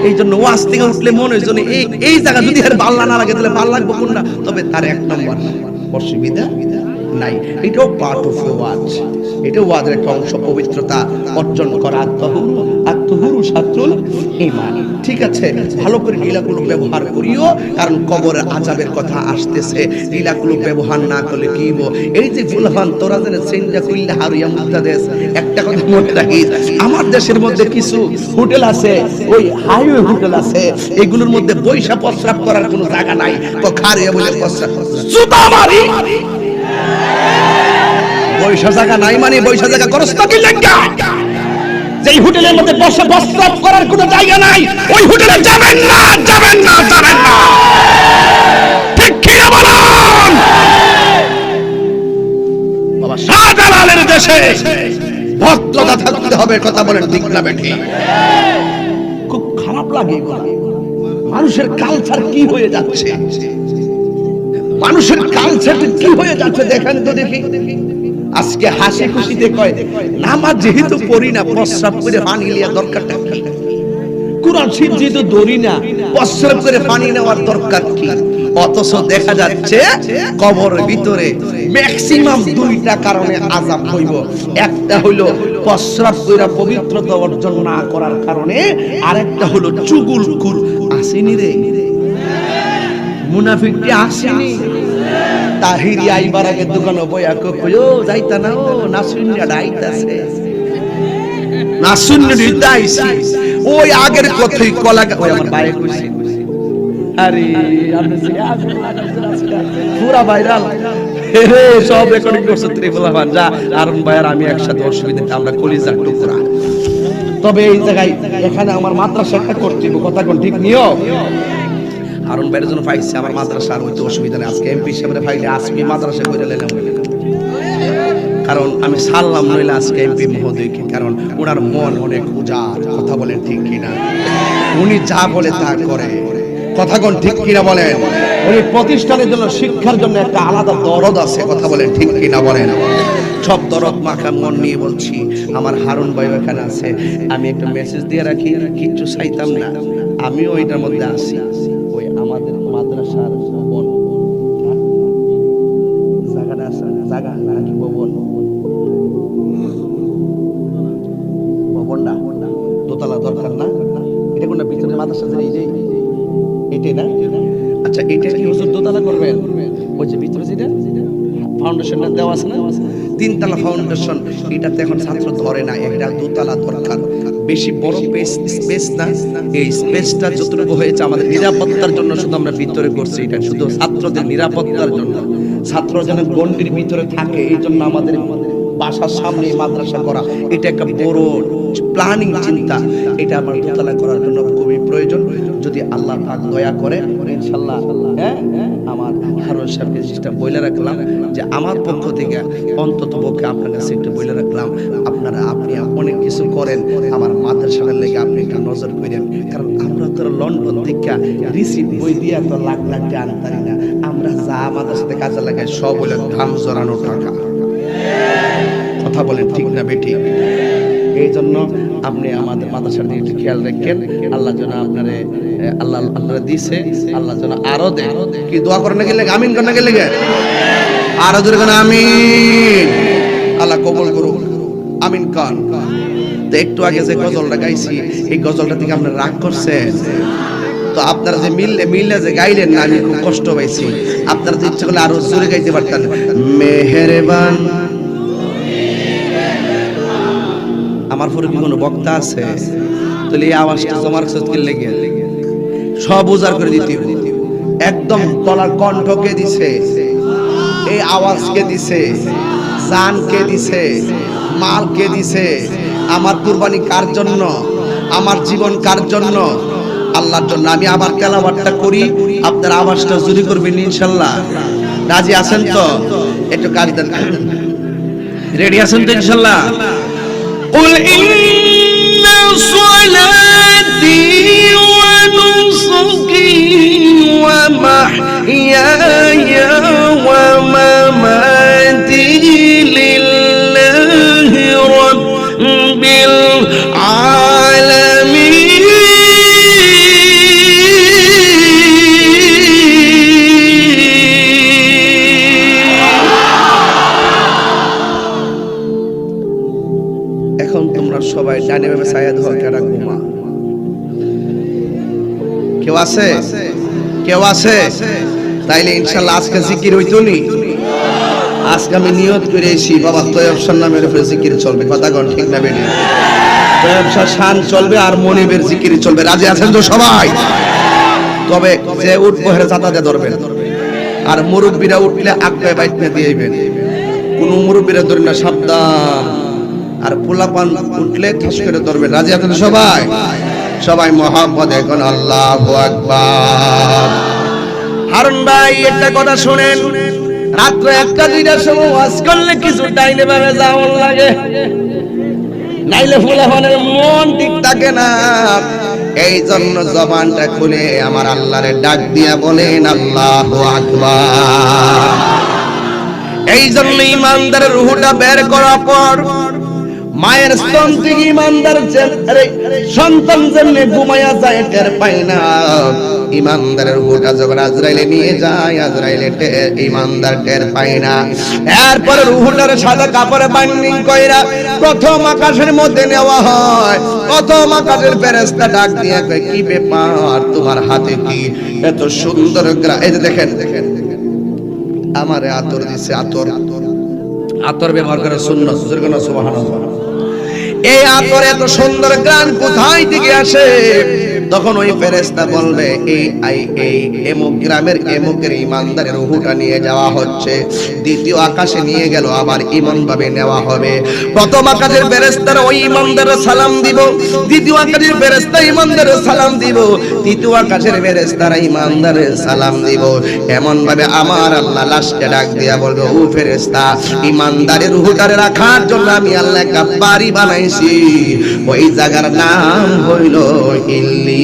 এই জন্য ওয়াজ থেকে উঠলে মনের জন্য এই জায়গা যদি আর ভালো না লাগে তাহলে ভালো লাগবে কোনটা? তবে তার এক নম্বর অসুবিধা নাই। এটাও পার্ট অফ ওয়াজ, এটা ওয়াজের একটা অংশ। পবিত্রতা অর্জন করা, আত্মহুরু সাত্রুল ঈমান। ঠিক আছে, ভালো করে লীলাগুলো ব্যবহার করিও, কারণ কবরের আযাবের কথা আসতেছে। লীলাগুলো ব্যবহার না করলে কি হইব? এই যে ফুলহান তোরা যেন সেন্ডা কইলা হারিয়া মুক্তাদেশ। একটা কথা মনে রাখিস, আমার দেশের মধ্যে কিছু হোটেল আছে, ওই হাইওয়ে হোটেল আছে, এগুলোর মধ্যে বৈশা প্রস্রাব করার কোনো জায়গা নাই। তো খারিয়া বলে প্রস্রাব জুতা মারি, বৈশা জায়গা নাই মানে বৈশা জায়গা করস না কি লাগা? যেই হোটেলের মধ্যে বসে প্রস্রাব করার কোনো জায়গা নাই, ওই হোটেলে যাবেন না, যাবেন না, যাবেন না। ঠিক কি না বলুন? বাবা শাহজালালের দেশে ভদ্রতা থাকতে হবে। কথা বলেন ঠিক না বেঠি? খুব খারাপ লাগে মানুষের কালচার কি হয়ে যাচ্ছে, মানুষের কালচার কি হয়ে যাচ্ছে দেখেন তো দেখি। আজকে হাসি খুশিতে কয় নামাজ যেহেতু পড়ি না, প্রস্রাব করে পানি নেওয়ার দরকারটা কি? কুরআন শরীফ যেহেতু ধরি না, প্রস্রাব করে পানি নেওয়ার দরকার কি? অথচ দেখা যাচ্ছে কবরের ভিতরে ম্যাক্সিমাম দুইটা কারণে আযাব হইব। একটা হইল প্রস্রাব করে পবিত্রতা অর্জন না করার কারণে, আরেকটা হলো চুগুলখুর। আসেনি রে মুনাফিকটি, আসেনি? তাহিরি আইবার আগে দোকানে বইয়া কইও যাইতা না ও নাসুন্না ডাইতাছে নাসুন্না ডাইছি ওই আগের কথাই কলা ওই আমার বাইরে কইছি আরে আপনি পুরা ভাইরাল রে সব রেকর্ডিং করছে ত্রিপুরা ভান যা আরুন ভাইয়ার আমি একসাথে অসুবিধা আমরা কলিজার টুকরা তবে এই জায়গায় এখানে আমার মাদ্রাসা একটা করতে কথা কোন ঠিক নিও আরুন ভাইয়ের জন্য পাইছে আমার মাদ্রাসা আর হইতে অসুবিধা নেই আজকে এমপি সাহেবের ফাইলে আজকে মাদ্রাসা করে নিলাম কারণ আমি সারলাম নইলে আজকে এমপি মহোদয়কে কারণ ওনার মন অনেক উজাড় কথা বলেন ঠিক কিনা উনি যা বলে তা করে কথা কোন ঠিক কিনা বলেন উনি প্রতিষ্ঠানের জন্য শিক্ষার জন্য একটা আলাদা দরদ আছে কথা বলেন ঠিক কিনা বলেন সব দরদ মাখা মন নিয়ে বলছি আমার হারুন ভাই এখানে আছে আমি একটা মেসেজ দিয়ে রাখি কিচ্ছু চাইতাম না আমিও এটার মধ্যে আছি ওই আমাদের মাদ্রাসার ভবন জায়গাটা আছে জায়গা নাকি ভবনটা দোতলা দরকার না এটা কোনটা ভিতরে মাদ্রাসা এটাই না আচ্ছা এটা কি হুজুর দোতলা করবেন ওই যে ভিতরে যেটা ফাউন্ডেশনটা দেওয়া আছে না তিনতলা ফাউন্ডেশন এটাতে এখন ছাত্র ধরে না এটা দোতলা দরকার বেশি বড় স্পেস না এই স্পেসটা যতটুকু হয়েছে আমাদের নিরাপত্তার জন্য শুধু আমরা ভিতরে করছি এটা শুধু ছাত্রদের নিরাপত্তার জন্য ছাত্র যেন গণ্ডির ভিতরে থাকে এই জন্য আমাদের বাসার সামনে মাদ্রাসা করা এটা একটা বড় প্ল্যানিং চিন্তা এটা আমার দোতলা করার জন্য খুবই প্রয়োজন যদি আল্লাহ পাক দয়া করে ইনশাআল্লাহ হ্যাঁ আমার হারুন সাহেবকে যেটা বলে রাখলাম যে আমার পক্ষ থেকে অন্তত পক্ষে আপনার কাছে একটু বলে রাখলাম আপনি অনেক কিছু করেন আমার মাদ্রাসার লেগে আপনি একটু নজর করেন কারণ আমরা তো লন্ডন থেকে রিসিভ বই দিয়ে তো লাখ লাখ টাকা আনতারি না আমরা যা আমাদের সাথে কাজে লাগাই সব হলো ঘাম জড়ানো টাকা কথা বলেন ঠিক না বেটি এই জন্য আপনি আমাদের মাদ্রাসার দিকে একটু খেয়াল রাখেন আল্লাহ যেন আপনারা দিছে আল্লাহ যেন আরো দেন কি দোয়া করেন না গেলে আমিন করেন না গেলে আরো জোরে কোন আমিন আল্লাহ কবুল করুন আমিন কান তো একটু আগে যে গজলটা গাইছি এই গজলটা থেকে আপনারা রাগ করছেন তো আপনারা যে মিললে যে গাইলেন না আমি খুব কষ্ট পাইছি আপনারা তো ইচ্ছা করলে আরো জোরে গাইতে পারতেন মেহেরবান আমার পরে কি কোনো বক্তা আছে তাহলে এই আওয়াজটা তোমার কাছে লেগে সব উজাড় করে দিতে একদম তলার কণ্ঠকে দিছে এই আওয়াজকে দিছে জানকে দিছে মালকে দিছে আমার কুরবানি কার জন্য আমার জীবন কার জন্য আল্লাহর জন্য আমি আবার তেলাওয়াতটা করি আপনার আওয়াজটা জুরি করবেন ইনশাআল্লাহ রাজি আছেন তো একটু কারি দেন রেডি আছেন তো ইনশাআল্লাহ قل إن صلاتي ونسكي ومحياي ومماتي لله رب العالمين এখন তোমরা সবাই ডানে বামে ছায়া দাও কেডা ঘুমা কেউ আছে তাইলে ইনশাআল্লাহ আজকে জিকির হইতো নি আজকে আমি নিয়ত করেছি বাবা তয়ব শাহ নামের উপরে জিকির চলবে কথা কোন ঠিক না বেটি তয়ব শাহ শান চলবে আর মনিবের জিকির চলবে রাজি আছেন তো সবাই তবে যে উঠবো হেরে চাতাতে ধরবেন আর মুরব্বিরা উঠলে আক্কায় বাইতে দিয়েবেন কোন মুরব্বিরা ধরে না সাবধান আর পোলাপান উঠলে ঠাস করে ধরবে রাজি আছেন সবাই সবাই মোহাম্মদ এখন আল্লাহু আকবার হারুন ভাই একটা কথা শুনেন রাত 1-2টার সময় ওয়াজ করলে কিছু ডাইনে বামে যাওয়ার লাগে নাইলে পোলাপানের মন ঠিক থাকে না এই জন্য জবানটা খুলে আমার আল্লাহরে ডাক দিয়া বলেন আল্লাহু আকবার এই জন্য ইমানদারের রূহটা বের করার পর মায়ের স্তন থেকে ইমানদার সন্তান যেমনি ঘুমায়া যায় টের পায় না ইমানদারের রূহটা যখন আজরাইলে নিয়ে যায় আজরাইলে ইমানদার টের পায় না এরপরে রূহটার সাদা কাপড়ে বাইন্ডিং কইরা প্রথম আকাশের মধ্যে নেওয়া হয় প্রথম আকাশের ফেরেশতা ডাক দিয়ে কয় কি ব্যাপার তোমার হাতে কি এত সুন্দর এই যে দেখেন আমারে আতর দিছে, আতর ব্যবহার করে সুন্নাত, সুবহানাল্লাহ। এই আতর এত সুন্দর গান কোথায় থেকে আসে? তখন ওই ফেরেশতা বলবে এই এমুক গ্রামের এমুকের ইমানদারের রূহটা নিয়ে যাওয়া হচ্ছে, দ্বিতীয় আকাশে নিয়ে গেল, আবার ইমান ভাবে নেওয়া হবে। প্রথম আকাশের ফেরেশতারা ওই ইমানদারের সালাম দিব, দ্বিতীয় আকাশের ফেরেশতা ইমানদারের সালাম দিব, তৃতীয় আকাশের ফেরেশতারা ইমানদারের সালাম দিব। এমন ভাবে আমার আল্লাহ লাশকে ডাক দিয়া বলবে, ও ফেরেশতা, ইমানদারের রূহটারে রাখার জন্য আমি আল্লাহ একটা বাড়ি বানাইছি, ওই জায়গার নাম হইল ইল্লি।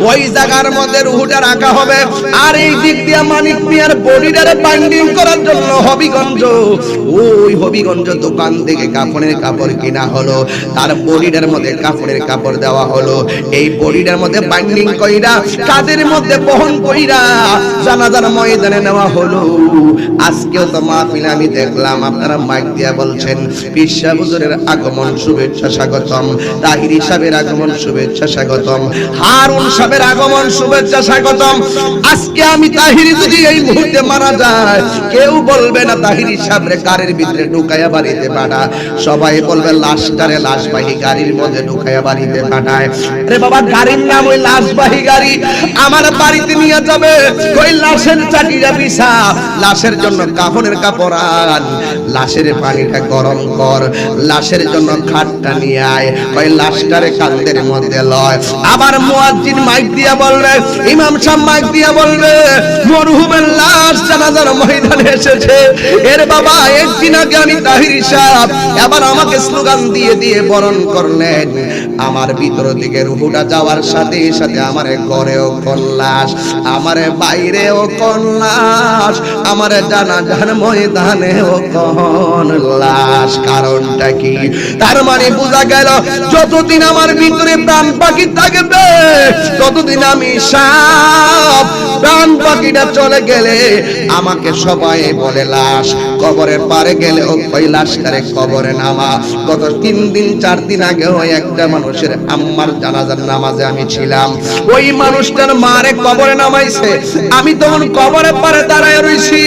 ওই জায়গার মধ্যে রূহটা রাখা হবে। আর এই দিক দিয়ে মানিক মিয়ার বডিটারে বাইন্ডিং করার জন্য হবিগঞ্জ, ওই হবিগঞ্জ দোকান থেকে কাপড়ের কাপড় কিনা হলো, তার বডিটার মধ্যে কাপড়ের কাপড় দেওয়া হলো। এই বডিটার মধ্যে বাইন্ডিং কইরা কাদের মধ্যে বহন কইরা জানাজার ময়দানে নেওয়া হলো। আজকেও তো মাহফিলে আমি দেখলাম আপনারা মাইক দিয়া বলছেন পীর সাহেব হুজুরের আগমন শুভেচ্ছা স্বাগতম, তাহিরি সাহেবের আগমন শুভেচ্ছা স্বাগতম, হারুন সাহেবের আগমন শুভেচ্ছা স্বাগতম। আজকে আমি তাহিরি যদি এই মুহূর্তে মারা যায়, কেউ বলবে না তাহিরি সাহেবরে গাড়ির ভিতরে ঢুকাইয়া বাড়িতে পাঠায়, সবাই বলবে লাশটারে লাশবাহী গাড়ির মধ্যে ঢুকাইয়া বাড়িতে পাঠায়। আরে বাবা, গাড়ির নাম ওই লাশবাহী গাড়ি, আমার বাড়িতে নিয়ে যাবে, ওই লাশের চাটিটা বিছা, লাশের জন্য কাফনের কাপড় আন, লাশের পানিটা গরম কর, লাশের জন্য খাটটা নিয়ে আয়, ওই লাশটারে কান্দের মধ্যে লয়। আবার মুয়াজ্জিন মাইক দিয়া বলবে, ইমাম সাহেব মাইক দিয়া বলবে, মরহুমের লাশ জানাজার ময়দানে এসেছে। এর বাবা, একদিন আগে আমি তাহিরি সাহেব এবার আমাকে স্লোগান দিয়ে দিয়ে বরণ করলেন, আমার ভিতর থেকে রূহটা যাওয়ার সাথে সাথে আমারে ঘরেও কল্লাস, আমারে বাইরেও কল্লাস, আমারে জানাজার ময়দানেও কল্লাস। কারণটা কি? তার মানে বোঝা গেল যতদিন আমার ভিতরে প্রাণ পাখি থাকবে ততদিন আমি সাপ, প্রাণ পাখিটা চলে গেলে আমাকে সবাই বলে লাশ। কবরের পারে গেলে ওই লাশটারে কবরে নামা। গত 3 দিন 4 দিন আগে ওই একটা মানুষের আম্মার জানাজার নামাজে আমি ছিলাম, ওই মানুষটার মারে কবরে নামাইছে। আমি তখন কবরে পারে দাঁড়ায় রইছি,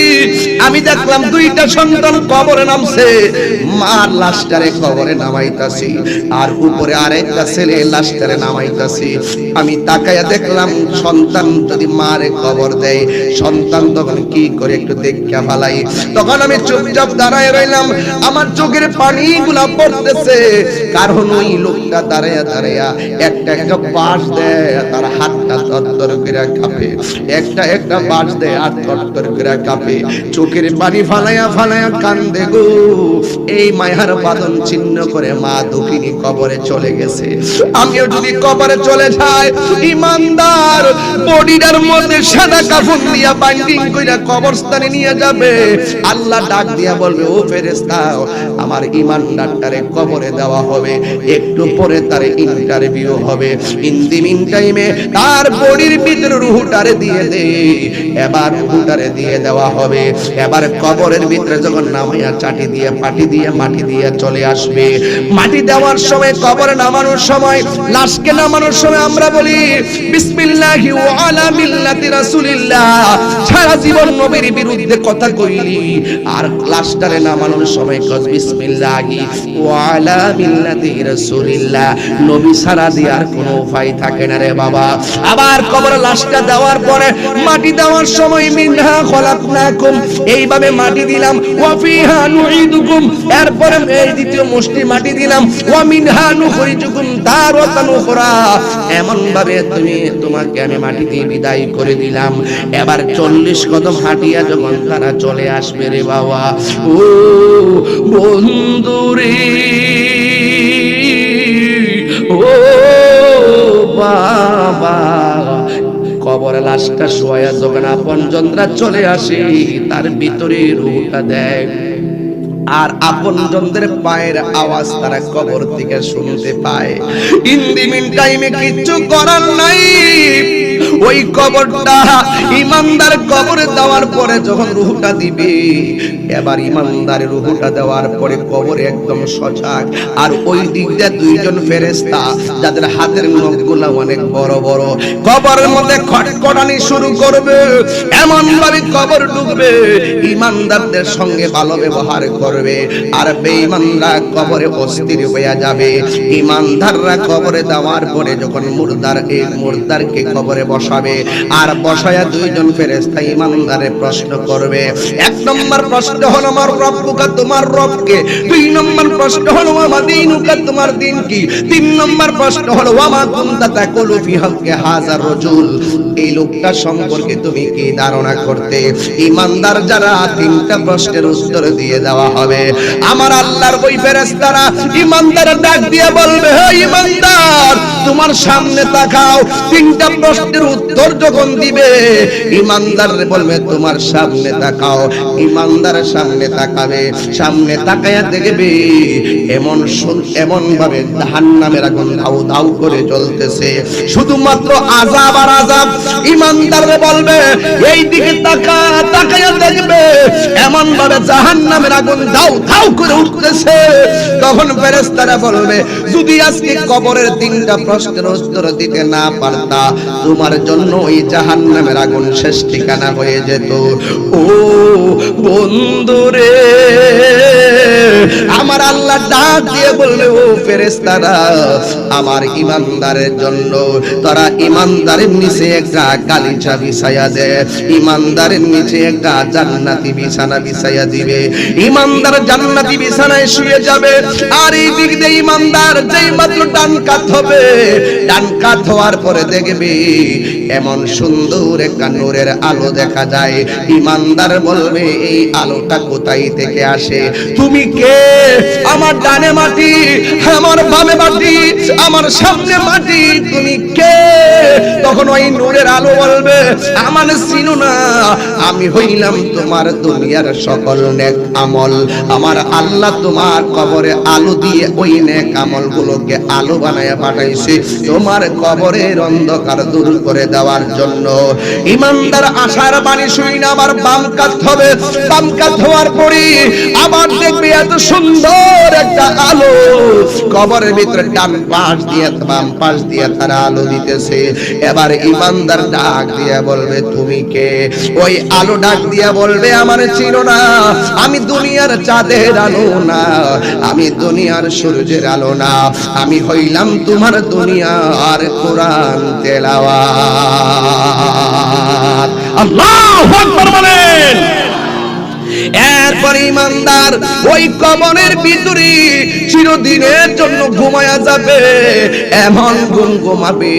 আমি দেখলাম 2টা সন্তান কবরে নামছে, মার লাশটারে কবরে নামাইতাছি, আর উপরে আরেকটা ছেলে লাশটারে নামাইতাছি। আমি তাকায়া দেখলাম সন্তান যদি মারে কবর দেয়, সন্তান তখন কি করে একটু দেখা ফালাই। তখন আমি চুপচাপ দাঁড়ায় রইলাম, আমার চোখের পানিগুলা পড়তেছে, কারণ ওই লোকটা দাঁড়ায়া দাঁড়ায়া একটা একটা বাঁশ দেয়, তার হাতটা তরতর করে কাঁপে, একটা একটা বাঁশ দেয় আর তরতর করে কাঁপে, চোখের পানি ফালাইয়া ফালাইয়া কান্দে গো। এই মায়ার বাঁধন ছিন্ন করে মা দুঃখিনী কবরে চলে গেছে। আমিও যদি কবরে চলে যাই, ইমানদার বডিটার মধ্যে সাদা কাফন দিয়া বাইন্ডিং কইরা কবরস্থানে নিয়ে যাবে। আল্লাহ ডাক দিয়া বলবে, ও ফেরেশতা, আমার ইমানদারটারে কবরে দেওয়া হবে, একটু পরে তার ইন্টারভিউ হবে, ইন দি মিন টাইমে তার বডির ভিতরে রূহটারে দিয়ে দে। এবার রূহটারে দিয়ে দেওয়া হবে। এবার কবরের ভিতরে যখন নামাইয়া চাটি দিয়ে পাটি দিয়ে মাটি দিয়ে চলে আসবে, মাটি দেওয়ার সময়, কবরে নামানোর সময়, লাশকে নামানোর সময় আমরা বলি বিসমিল্লাহি ওয়া আলা মিল্লাতি রাসূলিল্লাহ। সারা জীবন নবীর বিরুদ্ধে কথা কইলি, আর লাশটারে নামানোর সময় কস বিসমিল্লাহি ওয়া আলা মিল্লাতি রাসূলিল্লাহ। নবী ছাড়া দেওয়ার কোনো উপায় থাকে না রে বাবা। আবার কবরে লাশটা দেওয়ার পরে মাটি দেওয়ার সময় মিনহা খলাকনাকুম, এইভাবে মাটি দিলাম, ওয়া ফিহা নুঈদুকুম, এরপরে এই দ্বিতীয় মুষ্টি মাটি দিলাম, ওয়া মিনহা নুখরিজুকুম তারাতান উখরা। এমন ভাবে তোমাকে আমি মাটি দিয়ে বিদায় করে দিলাম। এবার 40 কদম হাঁটিয়া যখন তারা চলে আসবে রে বাবা, ও বন্ধুরে, ও বাবা, কবরে লাশটা শোয়া যখন আপনজনরা চলে আসে, তার ভিতরে রূহটা দেয়, আর আপনজনদের পায়ের আওয়াজ তারা কবর থেকে শুনতে পায়। ইন দি মিন টাইমে কিচ্ছু করার নাই, ওই কবরটা ইমানদার কবরে দেওয়ার পরে যখন রূহটা দিবে, এবার ইমানদারের রূহটা দেওয়ার পরে কবরে একদম সজাগ, আর ওই দিক দিয়ে দুইজন ফেরেশতা যাদের হাতের নখগুলো অনেক বড় বড় কবরের মধ্যে খটখটানি শুরু করবে। এমন ভাবে কবর ঢুকবে, ইমানদারদের সঙ্গে ভালো ব্যবহার করবে, আর বেঈমানরা কবরে অস্থির হয়ে যাবে। ইমানদাররা কবরে দেওয়ার পরে যখন মুর্দারকে কবরে বসাবে, আর বসায়া দুইজন ফেরেশতা ইমানদারে প্রশ্ন করবে। এক নম্বর প্রশ্ন হলো আমার রব্বুকা, তোমার রবকে। দুই নম্বর প্রশ্ন হলো আমা দীনুকা, তোমার দিন কি। তিন নম্বর প্রশ্ন হলো ওয়ামা কুনতা তাকুলু ফি হাক্কি হাযার রাজুল, এই লোকটা সম্পর্কে তুমি কি ধারণা করতে। ইমানদার যারা তিনটা প্রশ্নের উত্তর দিয়ে দেওয়া হবে। আমার আল্লাহর ওই ফেরেশতারা ইমানদার ডাক দিয়ে বলবে, হে ইমানদার তোমার সামনে তাকাও। তিনটা প্রশ্নের উত্তর যখন দিবে, ইমানদার বলবে তোমার সামনে তাকাও। ইমানদার সামনে তাকাবে, সামনে তাকায়া দেখবে এমন ভাবে জাহান্নামের আগুন ধাউ ধাউ করে জ্বলতেছে, শুধুমাত্র আযাব আর আযাব। ইমানদার বলবে এই দিকে তাকায়া দেখবে এমন ভাবে জাহান্নামের আগুন ধাউ ধাউ করে উঠতেছে। তখন ফেরেশতারা বলবে যদি আজকে কবরের তিনটা প্রশ্নের উত্তর দিতে না পারতা, তোমার জন্য ওই জাহান্নামের আগুন শেষ ঠিকানা হয়ে যেত। ও বন্ধুরে, আমার আল্লাহ ডাক দিয়ে বললে ও ফেরেশতারা, আমার ইমানদারের জন্য তোরা ইমানদারের নিচে একটা গালিচা বিছায়া দে, ইমানদারের নিচে একটা জান্নাতি বিছানা বিছায়া দিবে। ইমানদার জান্নাতি বিছানায় শুয়ে যাবে, আর এই দিক দিয়ে ইমানদার যেই মাত্র ডান কাত হবে, ডান কাত হওয়ার পরে দেখবে এমন সুন্দর একটা নূরের আলো দেখা যায়। ইমানদার বলবে এই আলোটা কোথায় থেকে আসে? তুমি কে? আমার ডানে মাটি, আমার বামে মাটি, আমার সামনে মাটি, তুমি কে? তখন ওই নূরের আলো বলবে আমার চিনো না, আমি হইলাম তোমার দুনিয়ার সকল নেক আমল। আমার আল্লাহ তোমার কবরে আলো দিয়ে ওই নেক আমলগুলোকে আলো বানায়া পাঠাইছে তোমার কবরের অন্ধকার দূর করে দেওয়ার জন্য। ইমানদার আশার বাণী শুই না আবার বাম কাত হবে। বাম কাত হওয়ার পরে আবার দেখবে এত সুন্দর একটা আলো কবরের ভিতরে ডান পাশ দিয়ে বাম পাশ দিয়ে তারা আলো দিতেছে। এবার ইমানদার ডাক দিয়ে বলবে তুমি কে? ওই আলো ডাক দিয়ে বলবে আমার চিনো না, আমি দুনিয়ার চাঁদের আলো না, আমি দুনিয়ার সূর্যের আলো না, আমি হইলাম তোমার দুনিয়ার কোরআন তেলাওয়াত। আল্লাহু আকবার বলেন। এরপর ইমানদার ওই কবরের ভিতরে চিরদিনের জন্য ঘুমায়া যাবে। এমন ঘুমাবে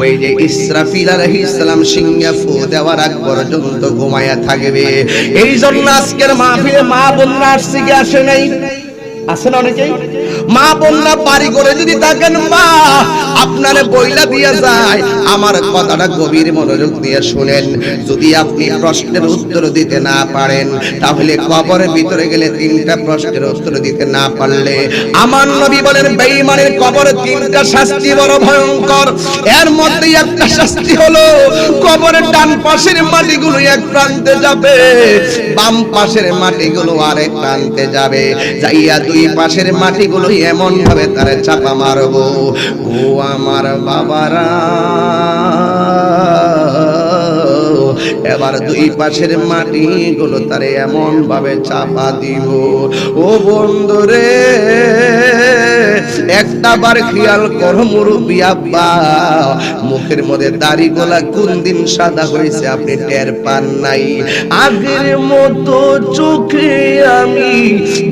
ওই যে ইসরাফিল আলাইহিস সালাম সিংহে ফু দেওয়ার আগ পর্যন্ত ঘুমায়া থাকবে। এই জন্য আজকের মাহফিলে মা বোনরা আসছে কি আসে নাই? আসেন অনেকেই। মা বোনরা বাড়ি করে যদি থাকেন, মা আপনারে বইলা দিয়া যায়, আমার কথাটা গভীর মনোযোগ দিয়ে শুনেন। যদি আপনি প্রশ্নের উত্তর দিতে না পারেন, তাহলে কবরের ভিতরে গেলে তিনটা প্রশ্নের উত্তর দিতে না পারলে আমার নবী বলেন বেঈমানের কবরে তিনটা শাস্তি বড় ভয়ঙ্কর। এর মধ্যে একটা শাস্তি হলো কবরের ডান পাশের মাটিগুলো এক প্রান্তে যাবে, বাম পাশের মাটিগুলো আরেক প্রান্তে যাবে। যাইয়া দুই পাশের মাটিগুলো এমন ভাবে তারে চাপা মারবো, ও আমার বাবারা। এবার দুই পাশের মাটিগুলো তারে এমন ভাবে চাপা দিব, ও বন্ধুরে একটা বার খেয়াল করো মুরব্বি আব্বা, মুখের মধ্যে দাড়ি গোলা কোন দিন সাদা হয়েছে আপনি টের পান নাই। আগের মতো চোখে আমি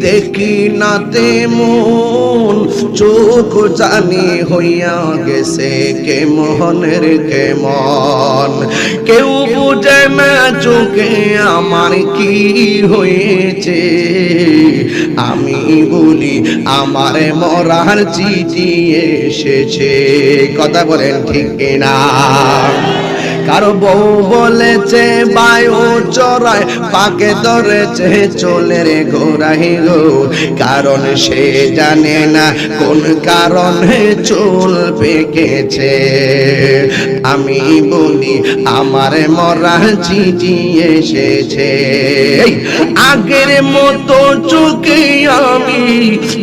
দেখি না তেমন, চোখ জানি হইয়া গেছে কেমনের কেমন। কেউ বুঝে না চোখে আমার কি হয়েছে, আমি বলি আমার মরার চিঠি এসেছে। কথা বলেন ঠিক কিনা? কারো বউ বলেছে বায়ু চড়ায় পাকে ধরেছে চুলের গোড়ায় গো, কারণ সে জানে না কোন কারণে চুল পেকেছে। আমি বলি আমার মরা চিঠি এসেছে, আগের মতো চোখে আমি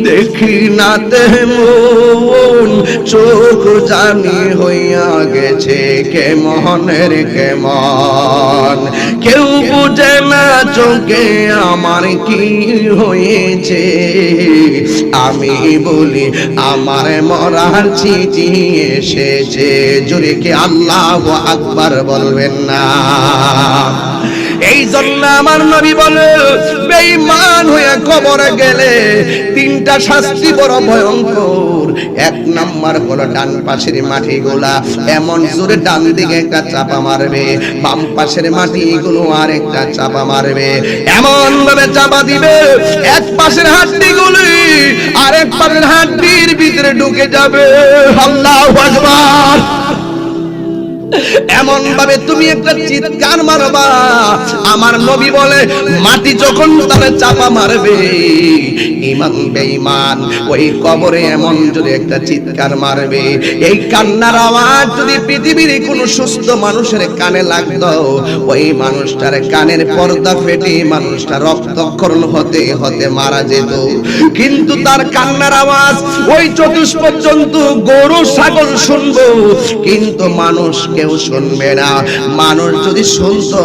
দেখি না তেমন, চোখ জানি হইয়া গেছে কেমনের কেমন। কেউ বুঝে না চোখে আমার কি হয়েছে, আমি বলি আমার মরার চিঠি এসেছে। জোরে কি আল্লাহু আকবার বলবেন না? এই জন্য আমার নবী বলে বেঈমান হয়ে কবরে গেলে তিনটা শাস্তি বড় ভয়ঙ্কর। এক নাম্বার হলো ডান পাশের মাটিগুলা এমন জোরে ডান দিকে একটা চাপা মারবে, বাম পাশের মাটিগুলো আরেকটা চাপা মারবে, এমন ভাবে চাপা দিবে এক পাশের হাড্ডিগুলি আরেক পাশের হাড্ডির ভিতরে ঢুকে যাবে। আল্লাহু আকবার। এমন ভাবে তুমি একটা চিৎকার মারবা, আমার নবী বলে মাটি যখন তারে চাপা মারবে ইমান বেঈমান ওই কবরে এমন যদি একটা চিৎকার মারবে, এই কান্নার আওয়াজ যদি পৃথিবীর কোনো সুস্থ মানুষের কানে লাগতো ওই মানুষটার কানের পর্দা ফেটে মানুষটা রক্তক্ষরণ হতে হতে মারা যেত। কিন্তু তার কান্নার আওয়াজ ওই চতুষ্পদ জন্তু গরু ছাগল শুনবো, কিন্তু মানুষ কেউ শুনবে না। মানুষ যদি শুনতো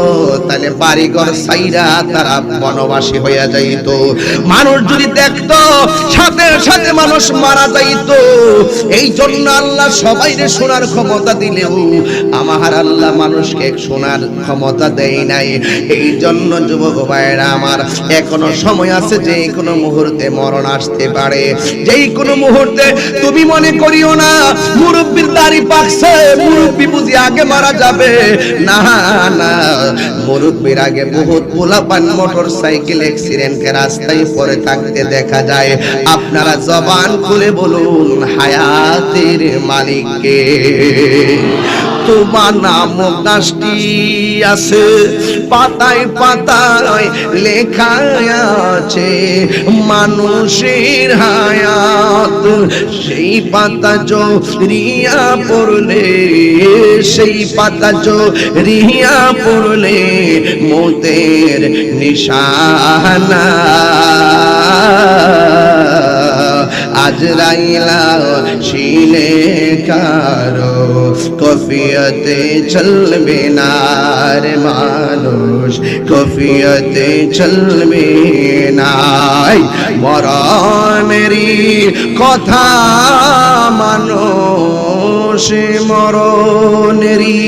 তাহলে বাড়িঘর ছাইরা তারা বনবাসী হইয়া যাইত। মানুষ যদি দেখতো সাথে সাথে মানুষ মারা যাইত। এই জন্য আল্লাহ সবাইকে শোনার ক্ষমতা দিলেও আমার আল্লাহ মানুষকে শোনার ক্ষমতা দেয় নাই। এই জন্য যুবক ভাইরা আমার এখনো সময় আছে, যে কোনো মুহূর্তে মরণ আসতে পারে। যেই কোনো মুহূর্তে তুমি মনে করিও না মুরব্বির দাড়ি পাকছে মুরব্বি বুঝি আগে মারা যাবে, না না, মুরব্বির আগে বহুত পোলাপান মোটর সাইকেল অ্যাক্সিডেন্টে রাস্তায় পড়ে থাকতে দেখা যায়। আপনারা জবান খুলে বলুন হায়াতের মালিককে। তোমার নাম গাছটি আছে পাতায় পাতায় লেখা আছে মানুষের হায়াত, সেই পাতা জড়িয়া পড়লে সেই পাতা জড়িয়া পড়লে মৌতের নিশানা। আজরাইলা শিলে কারো কফিয়তে চলবে না রে মানুষ, কফিয়তে চলবে না। মরণেরই কথা মানুষ, মরণেরই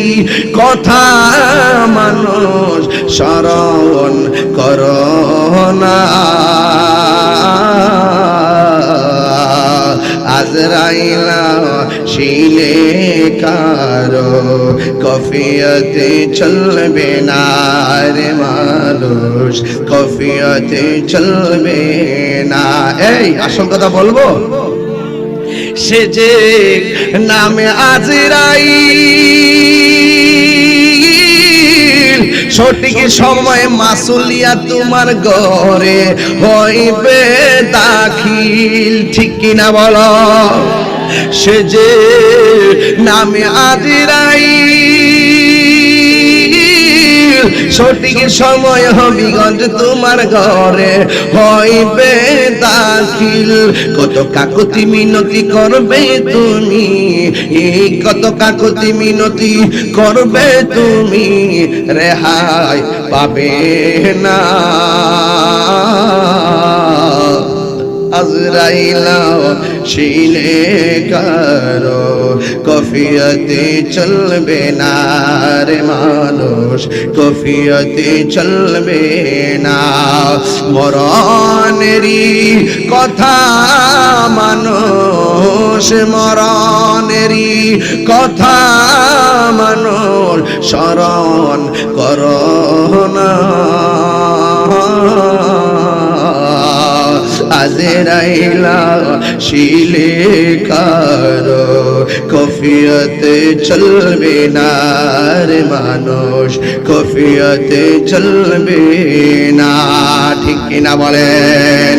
কথা মানুষ স্মরণ করো না। আজরাইলা শিলে কারো কফিয়তে চলবে না রে মানুষ, কফিয়তে চলবে না। এই আসল কথা বলবো, সে যে নামে আজরাইল সঠিক সময় মাসুলিয়া তোমার ঘরে হইবে দাখিল, ঠিক কিনা বলো? সে যে নামে আজরাইল সঠিক সময় হবিগঞ্জ তোমার ঘরে হইবে দাখিল। কত কাকুতি মিনতি করবে তুমি, কত কাকুতি মিনতি করবে তুমি, রেহাই পাবে না। আজরাইলা শিলে কারো কফিয়তে চলবে না রে মানুষ, কফিয়তে চলবে না। মরণেরই কথা মানুষ, মরণেরই কথা মানুষ স্মরণ করো না। আজরাইলা শিলে কারো কফিয়তে চলবে না রে মানুষ, কফিয়তে চলবে না। ঠিক কিনা বলেন?